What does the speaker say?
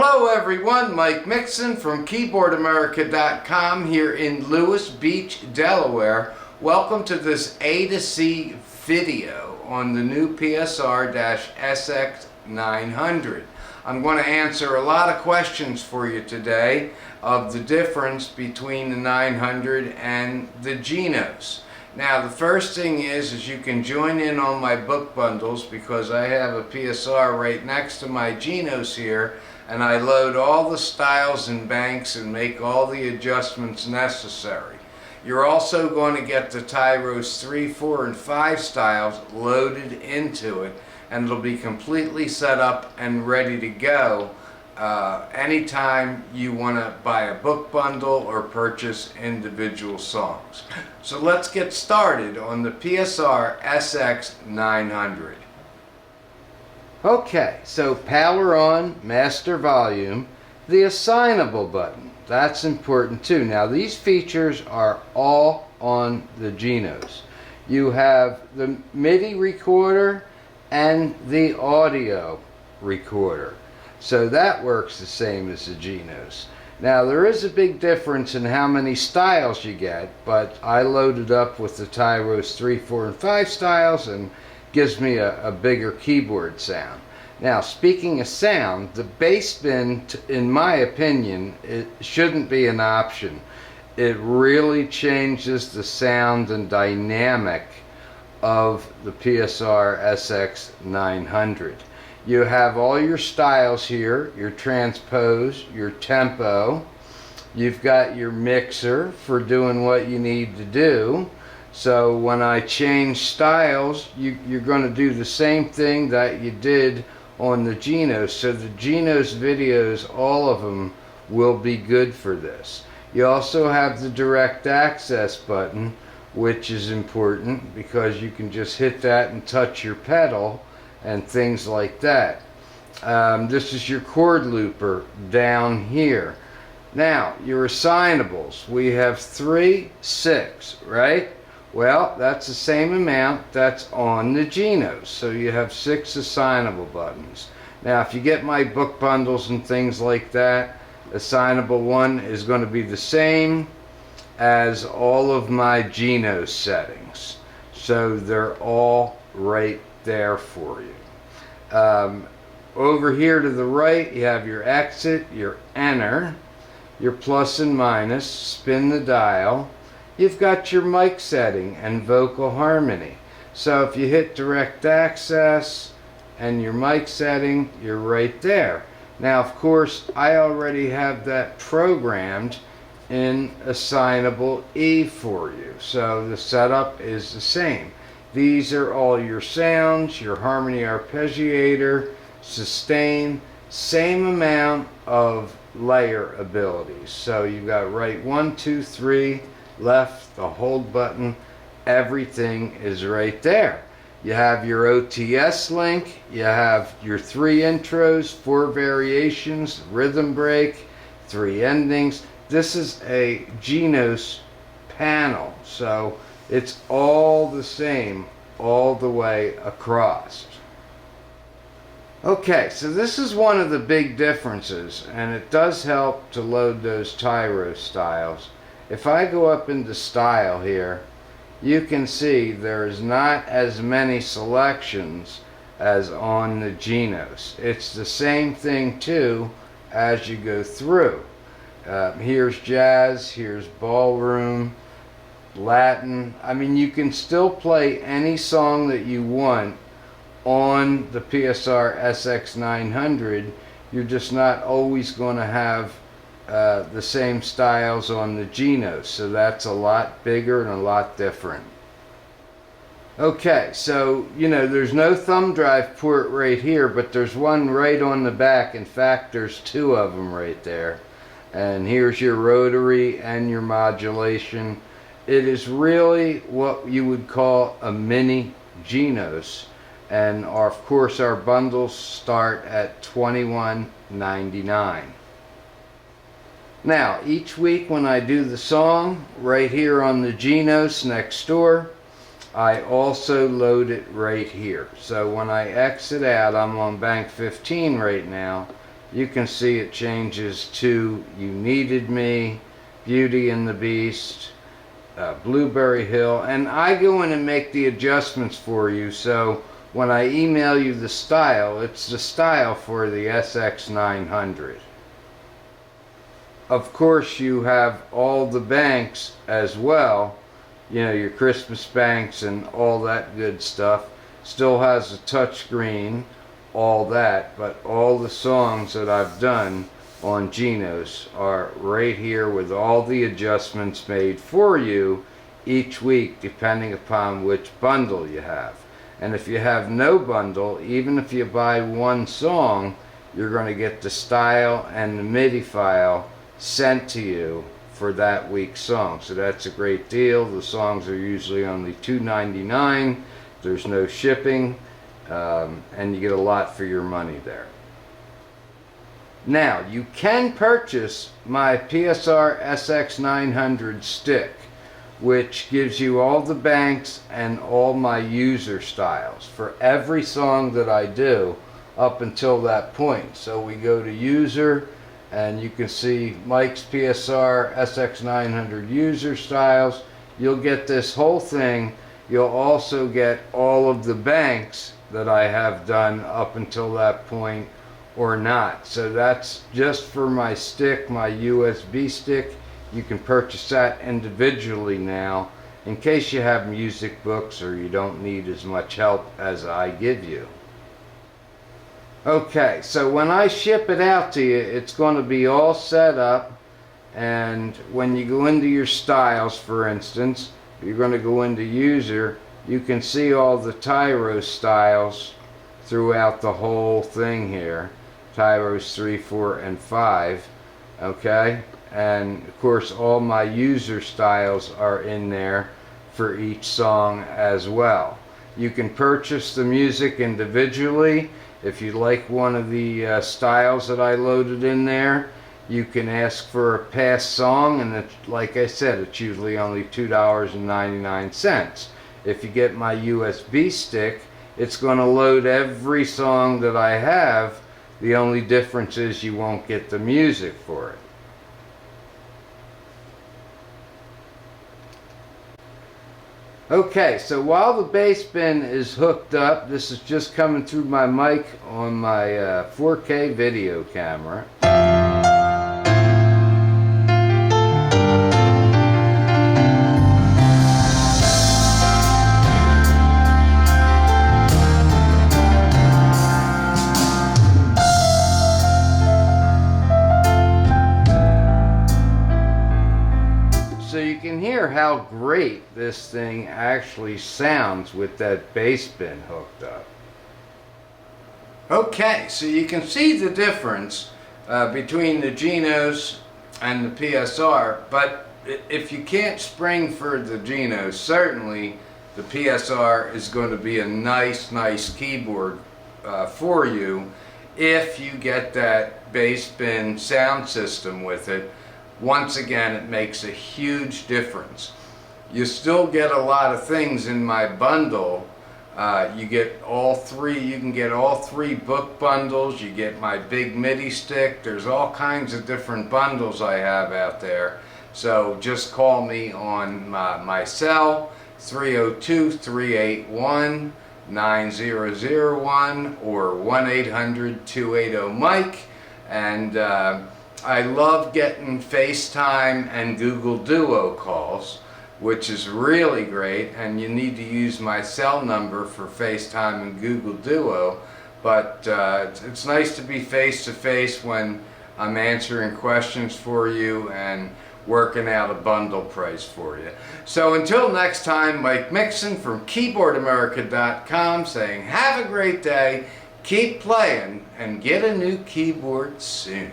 Hello everyone, Mike Mixon from Keyboardamerica.com here in Lewis Beach, Delaware. Welcome to this A to C video on the new PSR-SX900. I'm going to answer a lot of questions for you today of the difference between the 900 and the Genos. Now the first thing is you can join in on my book bundles because I have a PSR right next to my Genos here, and I load all the styles and banks and make all the adjustments necessary. You're also going to get the Tyros 3, 4, and 5 styles loaded into it, and it'll be completely set up and ready to go anytime you want to buy a book bundle or purchase individual songs. So let's get started on the PSR-SX900. Okay, so power on, master volume, the assignable button. That's important too. Now these features are all on the Genos. You have the MIDI recorder and the audio recorder. So that works the same as the Genos. Now there is a big difference in how many styles you get, but I loaded up with the Tyros 3, 4, and 5 styles and gives me a bigger keyboard sound. Now speaking of sound, the bass bin, in my opinion, it shouldn't be an option. It really changes the sound and dynamic of the PSR-SX900. You have all your styles here, your transpose, your tempo. You've got your mixer for doing what you need to do. So when I change styles, you're going to do the same thing that you did on the Genos. So the Genos videos, all of them, will be good for this. You also have the direct access button, which is important because you can just hit that and touch your pedal and things like that. This is your chord looper down here. Now, your assignables. We have 3, 6, right? Well, that's the same amount that's on the Genos. So you have 6 assignable buttons. Now, if you get my book bundles and things like that, assignable 1 is going to be the same as all of my Genos settings. So they're all right there for you. Over here to the right, you have your exit, your enter, your plus and minus, spin the dial. You've got your mic setting and vocal harmony. So if you hit direct access and your mic setting, you're right there. Now, of course, I already have that programmed in assignable E for you. So the setup is the same. These are all your sounds, your harmony arpeggiator, sustain, same amount of layer abilities. So you've got right 1, 2, 3, left, the hold button, everything is right there. You have your OTS link, you have your 3 intros, 4 variations, rhythm break, 3 endings. This is a Genos panel, so it's all the same all the way across. Okay, so this is one of the big differences, and it does help to load those Tyros styles. If I go up into style here, you can see there's not as many selections as on the Genos. It's the same thing too as you go through. Here's jazz, here's ballroom, Latin. I mean, you can still play any song that you want on the PSR-SX900. You're just not always going to have the same styles on the Genos, so that's a lot bigger and a lot different. Okay, so there's no thumb drive port right here, but there's one right on the back. In fact, there's 2 of them right there. And here's your rotary and your modulation. It is really what you would call a mini Genos, and of course our bundles start at $21.99. Now, each week when I do the song, right here on the Genos next door, I also load it right here. So when I exit out, I'm on bank 15 right now, you can see it changes to You Needed Me, Beauty and the Beast, Blueberry Hill, and I go in and make the adjustments for you, so when I email you the style, it's the style for the SX900. Of course, you have all the banks as well, you know, your Christmas banks and all that good stuff. Still has a touchscreen, all that, but all the songs that I've done on Genos are right here with all the adjustments made for you each week, depending upon which bundle you have. And if you have no bundle, even if you buy one song, you're going to get the style and the Midi file sent to you for that week's song. So that's a great deal. The songs are usually only $2.99. There's no shipping, and you get a lot for your money there. Now, you can purchase my PSR-SX900 stick, which gives you all the banks and all my user styles for every song that I do up until that point. So we go to user, and you can see Mike's PSR-SX900 user styles. You'll get this whole thing. You'll also get all of the banks that I have done up until that point or not. So that's just for my stick, my USB stick. You can purchase that individually now in case you have music books or you don't need as much help as I give you. Okay, so when I ship it out to you, it's going to be all set up, and when you go into your styles, for instance, you're going to go into user, you can see all the Tyros styles throughout the whole thing here. Tyros 3, 4, and 5. Okay, and of course all my user styles are in there for each song as well. You can purchase the music individually. If you like one of the styles that I loaded in there, you can ask for a past song, and like I said, it's usually only $2.99. If you get my USB stick, it's going to load every song that I have. The only difference is you won't get the music for it. Okay, so while the bass bin is hooked up, this is just coming through my mic on my 4K video camera. So you can hear how great this thing actually sounds with that bass bin hooked up. Okay, so you can see the difference between the Genos and the PSR, but if you can't spring for the Genos, certainly the PSR is going to be a nice keyboard for you if you get that bass bin sound system with it. Once again, it makes a huge difference. You still get a lot of things in my bundle. You get all three. You can get all three book bundles. You get my big MIDI stick. There's all kinds of different bundles I have out there. So just call me on my cell, 302-381-9001 or 1-800-280-MIKE, and I love getting FaceTime and Google Duo calls, which is really great, and you need to use my cell number for FaceTime and Google Duo, but it's nice to be face-to-face when I'm answering questions for you and working out a bundle price for you. So until next time, Mike Mixon from Keyboardamerica.com saying have a great day, keep playing, and get a new keyboard soon.